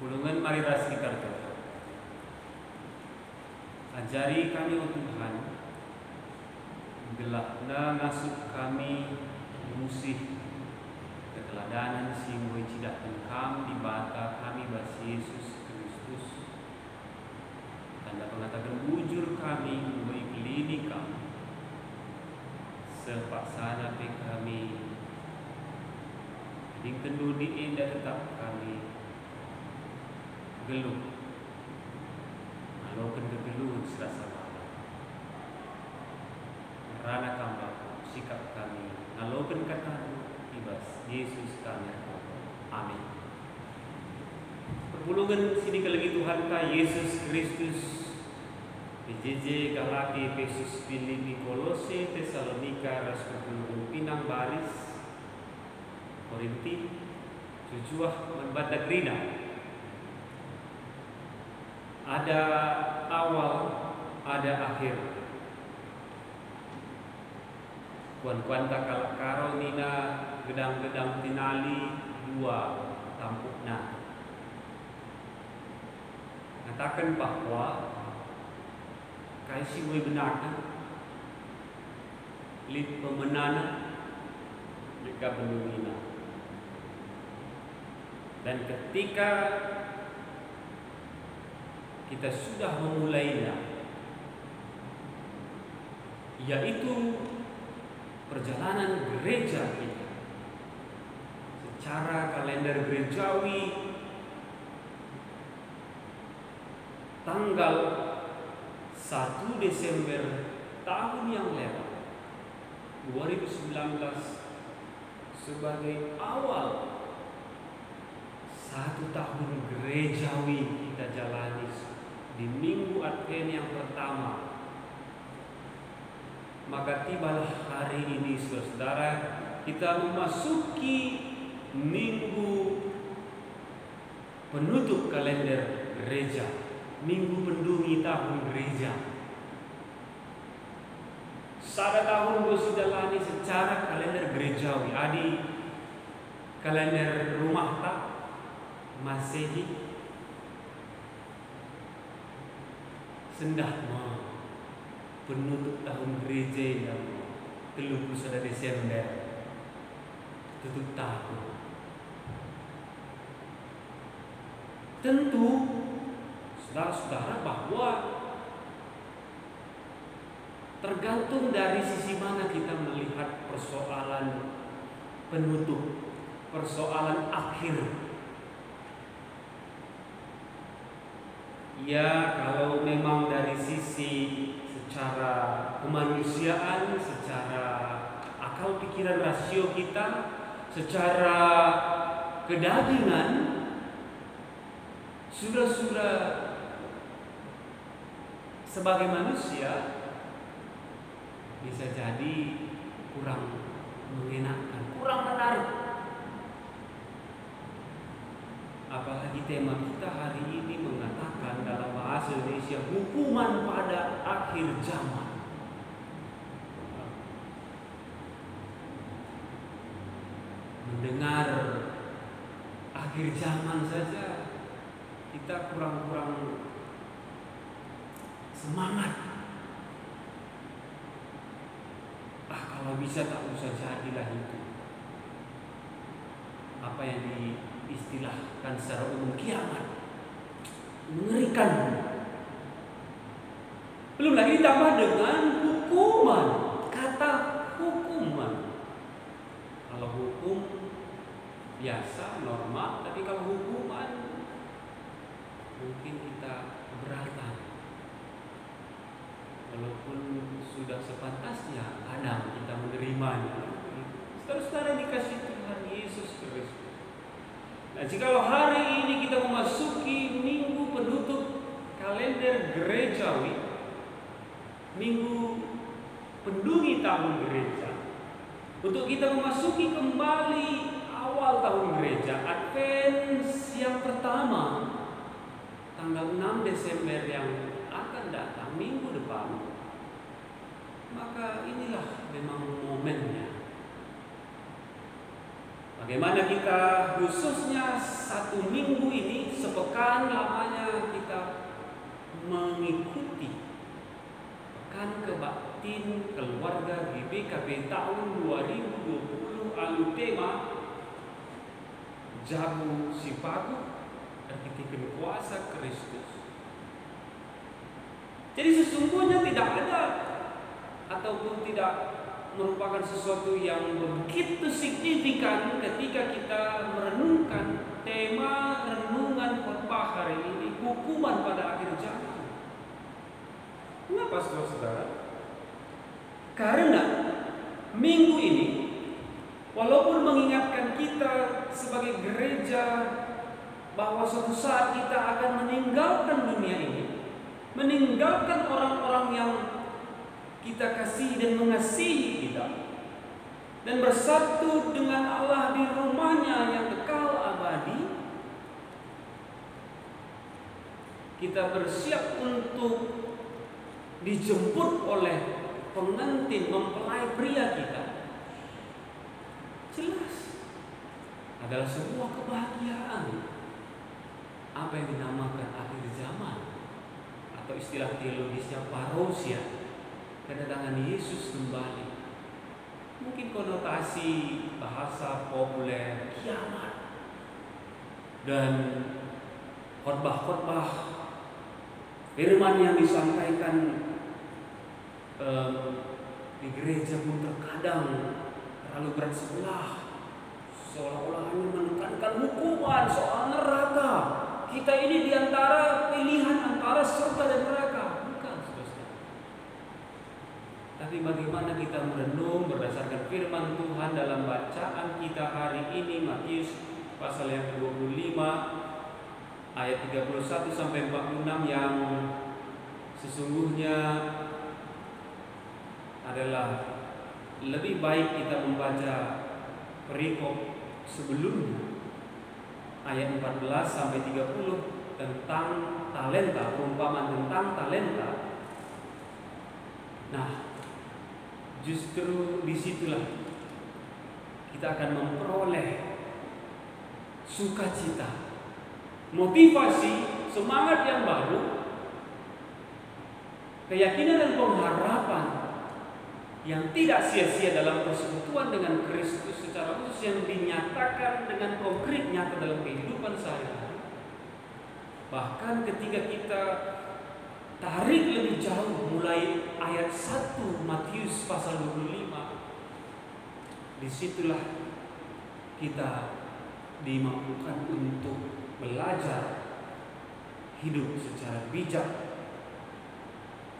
Kulungan mari ras kita Tuhan. Ajari kami oh Tuhan, gelapna ngasup kami musih keteladanan singgoy cidak engkam di bata kami basi Yesus Kristus. Tanda pengatakan bujur kami ngoi kelini kami sepaksana pe kami dingken dudi indah tetap kami geluh maloken kegeluh serasa malam rana kamba sikap kami ngaloken kata ibas Yesus kami amin. Perpulungan sini kelagi Tuhan ka Yesus Kristus PJJ Galati Efesus Filipi Kolose Tesalonika ras perpulungan Pinang Baris Korinti Cucuah Membata Grina. Ada awal, ada akhir. Kuan-kuan takal karo nina gedang-gedang tinali dua tampukna. Katakan bahwa kaisi way benarna lit pemenana lika benungina. Dan ketika kita sudah memulainya, yaitu perjalanan gereja kita secara kalender gerejawi tanggal 1 Desember tahun yang lewat 2019 sebagai awal 1 tahun gerejawi kita jalani di minggu Advent yang pertama. Maka tibalah hari ini saudara, kita memasuki minggu penutup kalender gereja, minggu pendungi tahun gereja. Sada tahun gue jalani secara kalender gerejawi, adi kalender rumah tak Masehi sendah penutup tahun gereja yang 31 Desember tutup tahun. Tentu saudara-saudara bahwa tergantung dari sisi mana kita melihat persoalan penutup, persoalan akhir. Ya, kalau memang dari sisi secara kemanusiaan, secara akal pikiran rasio kita, secara kedagingan, sudah sebagai manusia bisa jadi kurang mengenakan, kurang menarik. Apalagi tema kita hari ini mengatakan dalam bahasa Indonesia hukuman pada akhir zaman. Mendengar akhir zaman saja kita kurang semangat. Kalau bisa tak usah jadilah itu. Apa yang diistilahkan secara umum kiamat, mengerikan. Belum lagi ditambah dengan hukuman, kata hukuman. Kalau hukum biasa, normal, tapi kalau hukuman mungkin kita keberatan. Walaupun sudah sepantasnya kadang kita menerimanya. Saudara-saudara dikasih Tuhan Yesus Kristus. Nah, jikalau hari ini kita memasuki minggu penutup kalender gerejawi, minggu pendungi tahun gereja, untuk kita memasuki kembali awal tahun gereja, Advent yang pertama, tanggal 6 Desember yang akan datang minggu depan, maka inilah memang momennya. Bagaimana kita khususnya 1 minggu ini, sepekan lamanya kita mengikuti Pekan Kebaktian Keluarga GBKP tahun 2020 alu tema Jago Sipagu Artikel Kuasa Kristus. Jadi sesungguhnya tidak ada ataupun tidak merupakan sesuatu yang begitu signifikan ketika kita merenungkan tema renungan khotbah hari ini, hukuman pada akhir zaman. Kenapa saudara-saudara? Karena minggu ini walaupun mengingatkan kita sebagai gereja bahwa suatu saat kita akan meninggalkan dunia ini, meninggalkan orang-orang yang kita kasih dan mengasihi kita, dan bersatu dengan Allah di rumahnya yang kekal abadi, kita bersiap untuk dijemput oleh pengantin mempelai pria kita. Jelas adalah sebuah kebahagiaan, apa yang dinamakan akhir zaman, atau istilah teologisnya parousia, kedatangan Yesus kembali. Mungkin konotasi bahasa populer kiamat, dan khotbah-khotbah firman yang disampaikan di gereja pun terkadang terlalu berat sebelah, seolah-olah hanya menekankan hukuman soal neraka. Kita ini diantara pilihan antara surga dan neraka. Bukan, saudara. Tapi bagaimana kita merenung berdasarkan firman Tuhan dalam bacaan kita hari ini, Matius pasal yang ke-25 ayat 31 sampai 46, yang sesungguhnya adalah lebih baik kita membaca perikop sebelumnya ayat 14 sampai 30 tentang talenta, perumpamaan tentang talenta. Nah, justru disitulah kita akan memperoleh sukacita, motivasi, semangat yang baru, keyakinan dan pengharapan yang tidak sia-sia dalam persekutuan dengan Kristus secara khusus, yang dinyatakan dengan konkret nyata dalam kehidupan sehari-hari. Bahkan ketika kita tarik lebih jauh mulai ayat 1 Matius pasal 25, disitulah kita dimampukan untuk belajar hidup secara bijak,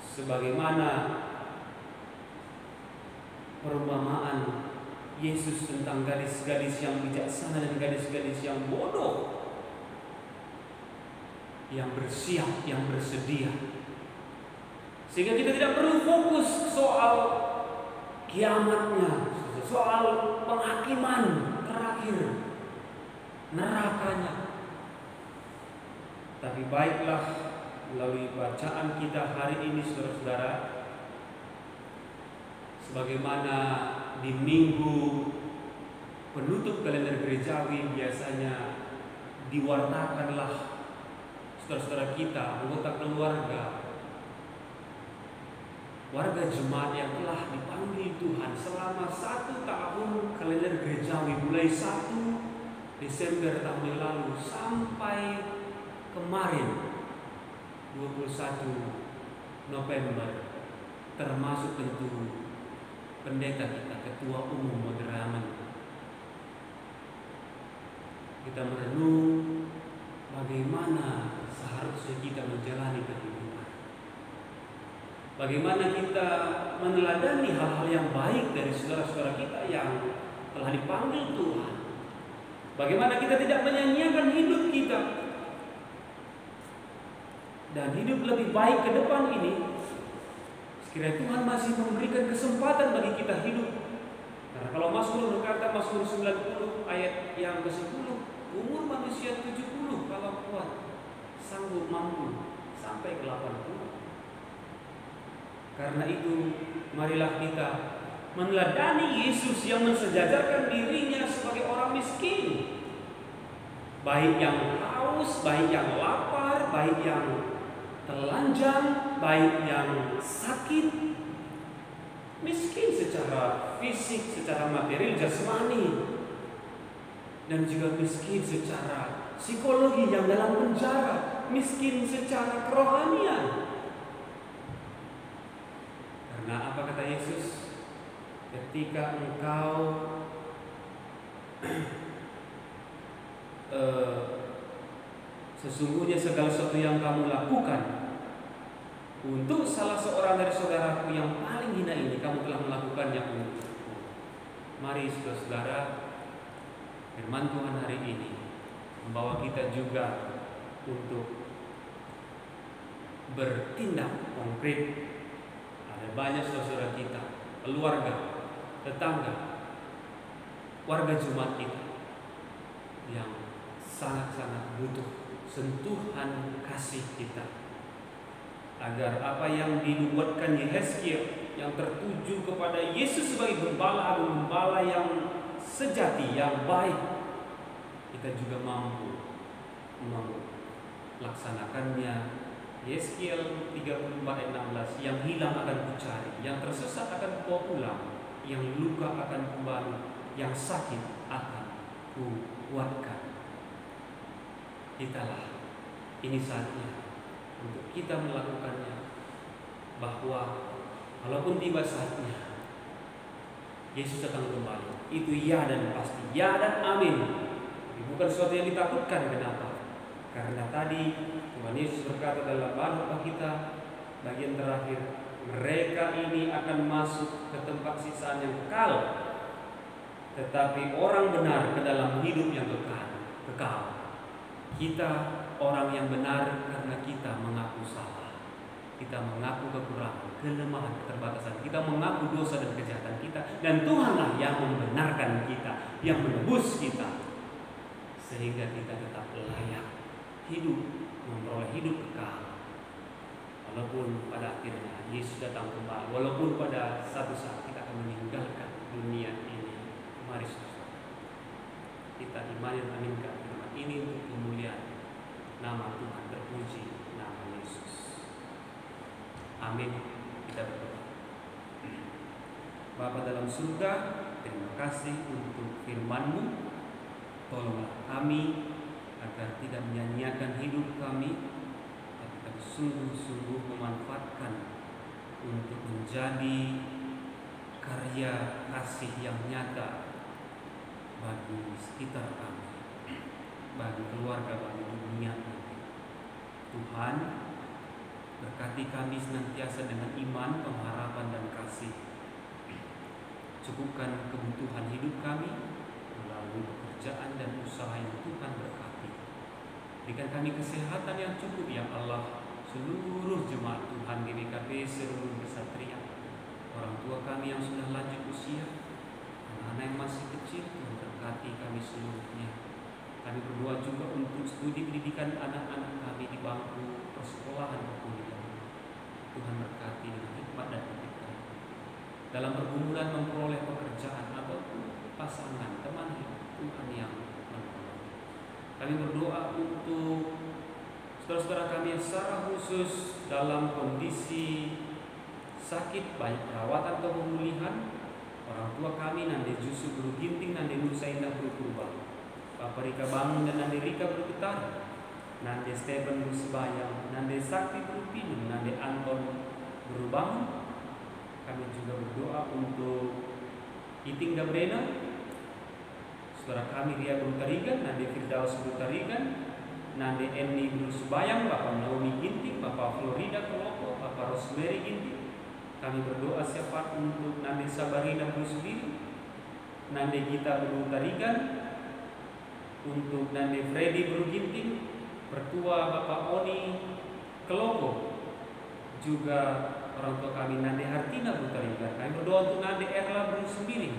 sebagaimana perumpamaan Yesus tentang gadis-gadis yang bijaksana dan gadis-gadis yang bodoh, yang bersiap, yang bersedia. Sehingga kita tidak perlu fokus soal kiamatnya, soal penghakiman terakhir, nerakanya. Tapi baiklah, melalui bacaan kita hari ini, saudara-saudara, sebagaimana di minggu penutup kalender gerejawi biasanya diwartakanlah saudara-saudara kita, anggota keluarga, warga jemaat yang telah dipanggil Tuhan selama 1 tahun kalender gerejawi, mulai 1 Desember tahun yang lalu sampai kemarin 21 November, termasuk tentu pendeta kita, ketua umum moderamen. Kita merenung bagaimana seharusnya kita menjalani kehidupan, bagaimana kita meneladani hal-hal yang baik dari saudara-saudara kita yang telah dipanggil Tuhan, bagaimana kita tidak menyanyiakan hidup kita dan hidup lebih baik ke depan ini. Sekiranya Tuhan masih memberikan kesempatan bagi kita hidup. Karena kalau Mazmur berkata, Mazmur 90 ayat yang ke-10, umur manusia 70 kalau kuat, sanggup mampu sampai ke 80. Karena itu marilah kita meneladani Yesus yang mensejajarkan dirinya sebagai orang miskin. Baik yang haus, baik yang lapar, baik yang telanjang, baik yang sakit. Miskin secara fisik, secara material, jasmani. Dan juga miskin secara psikologi yang dalam penjara. Miskin secara kerohanian. Karena apa kata Yesus? Ketika engkau sesungguhnya segala sesuatu yang kamu lakukan untuk salah seorang dari saudaraku yang paling hina ini, kamu telah melakukannya untukku. Mari saudara-saudara, firman Tuhan hari ini membawa kita juga untuk bertindak konkret. Ada banyak saudara kita, keluarga, tetangga, warga Jumat kita yang sangat-sangat butuh sentuhan kasih kita, agar apa yang dinubuatkan Yehezkiel yang tertuju kepada Yesus sebagai gembala yang sejati, yang baik, kita juga mampu melaksanakannya. Yehezkiel 34:16, yang hilang akan kucari, yang tersesat akan kubawa pulang, yang luka akan kembali, yang sakit akan kukuatkan. Italah, ini saatnya untuk kita melakukannya, bahwa walaupun tiba saatnya Yesus akan kembali, itu ya dan pasti, ya dan amin. Tapi bukan sesuatu yang ditakutkan. Kenapa? Karena tadi Tuhan Yesus berkata dalam khotbah kita bagian terakhir, mereka ini akan masuk ke tempat siksaan yang kekal, tetapi orang benar ke dalam hidup yang kekal. Kita orang yang benar karena kita mengaku salah, kita mengaku kekurangan, kelemahan, keterbatasan, kita mengaku dosa dan kejahatan kita, dan Tuhanlah yang membenarkan kita, yang menebus kita, sehingga kita tetap layak hidup, memperoleh hidup kekal. Walaupun pada akhirnya Yesus datang kembali, walaupun pada satu saat kita akan meninggalkan dunia ini. Mari kita imani dan aminkan firman ini untuk kemuliaan nama Tuhan, terpuji nama Yesus. Amin. Kita berdoa. Bapa dalam surga, terima kasih untuk firman-Mu. Tolonglah kami agar tidak menyanyiakan hidup kami, tapi kami sungguh-sungguh memanfaatkan untuk menjadi karya kasih yang nyata bagi sekitar kami, bagi keluarga, bagi dunia ini. Tuhan, berkati kami senantiasa dengan iman, pengharapan, dan kasih. Cukupkan kebutuhan hidup kami melalui pekerjaan dan usaha yang Tuhan berkati. Berikan kami kesehatan yang cukup ya Allah. Seluruh jemaat Tuhan di BKP, seluruh kesatria, orang tua kami yang sudah lanjut usia, anak-anak yang masih kecil, Tuhan berkati kami seluruhnya. Kami berdoa juga untuk studi pendidikan anak-anak kami di bangku persekolahan perkuliahan. Tuhan berkati dengan hikmat dan kebijaksanaan dalam pergumulan memperoleh pekerjaan ataupun pasangan, teman hidup. Tuhan yang menolong. Kami berdoa untuk saudara-saudara kami yang secara khusus dalam kondisi sakit, baik perawatan atau pemulihan. Orang tua kami Nande Jusu Guru Ginting, Nande Nusa Indah Guru Purba, Bapak Rika Bangun dan Nande Rika Guru Ketar, Nande Stephen Guru Sebayang, Nande Sakti Guru Pinun, Nande Anton Guru Bangun. Kami juga berdoa untuk Iting Gabrena, saudara kami Ria Guru Tarigan, Nande Firdaus Guru Tarigan, Nande Eni Guru Sebayang, Bapak Naomi Ginting, Bapak Florida Keloko, Bapak Rosemary Ginting. Kami berdoa syafaat untuk Nande Sabarina Guru Sendiri, Nande Gita Guru Tarigan, untuk Nande Freddy Guru Ginting, Pertua Bapak Oni Keloko, juga orang tua kami Nande Hartina Guru Tarigan. Kami berdoa untuk Nande Erla Guru Sembiring,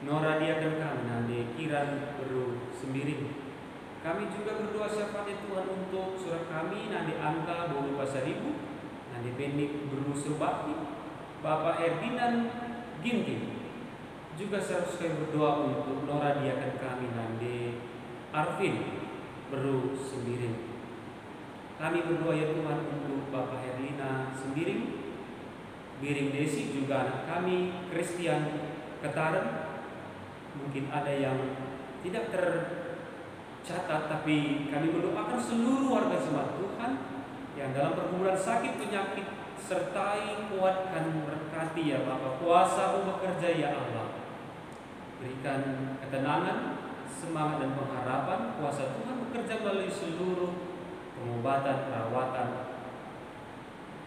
Nora Diakan kami, Nande Kiran Guru Sembiring. Kami juga berdoa syafaat Tuhan untuk saudara kami Nande Anta Bolu Pasaribu, Nande Benik Guru Surbakti, Bapak Erdinan Ginting, Juga harus kami berdoa untuk Nora diakan kami Nande Arvin Beru Sembiring. Kami berdoa ya Tuhan untuk Bapak Herlina Sembiring, Biring Desi, juga anak kami Christian Ketaren. Mungkin ada yang tidak tercatat, tapi kami mendoakan seluruh warga jemaat Tuhan yang dalam pergumulan sakit penyakit, sertai, kuatkan, berkati ya Bapa. Kuasa-Mu bekerja ya Allah. Berikan ketenangan, semangat dan pengharapan. Kuasa Tuhan bekerja melalui seluruh pengobatan, perawatan.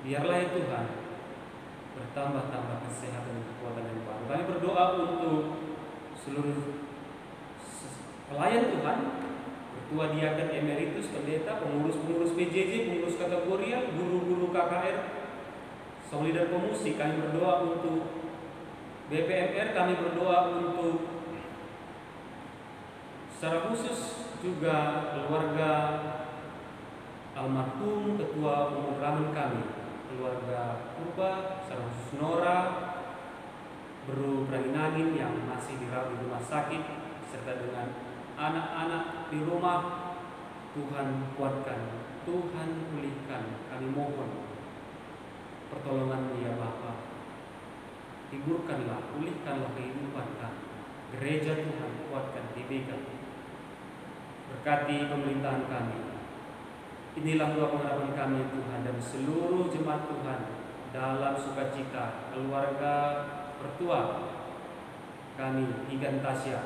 Biarlah ya Tuhan bertambah-tambah kesehatan dan kekuatan yang baru. Kami berdoa untuk seluruh pelayan Tuhan, ketua diaken emeritus, pendeta, pengurus-pengurus PJJ, pengurus kategorial, guru-guru KKR, song leader pemusik. Kami berdoa untuk BPMR, kami berdoa untuk secara khusus juga keluarga almarhum ketua umum Ramen kami, keluarga Purba, secara khusus Nora Beru Pranginangin yang masih dirawat di rumah sakit, serta dengan anak-anak di rumah. Tuhan kuatkan, Tuhan pulihkan. Kami mohon pertolongan-Mu ya Bapa. Hiburkanlah, pulihkanlah kehidupan kami. Gereja Tuhan kuatkan, dipegang. Berkati pemerintahan kami. Inilah doa pengharapan kami Tuhan, dan seluruh jemaat Tuhan dalam sukacita. Keluarga mertua kami Igan Tasya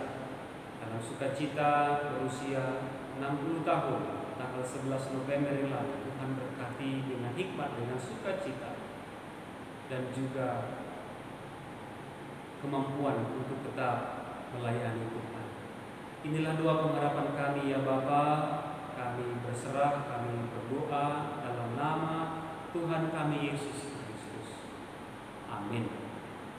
dalam sukacita berusia 60 tahun tanggal 11 November yang lalu. Tuhan berkati dengan hikmat, dengan sukacita, dan juga kemampuan untuk tetap melayani Tuhan. Inilah doa pengharapan kami ya Bapa. Kami berserah, kami berdoa dalam nama Tuhan kami Yesus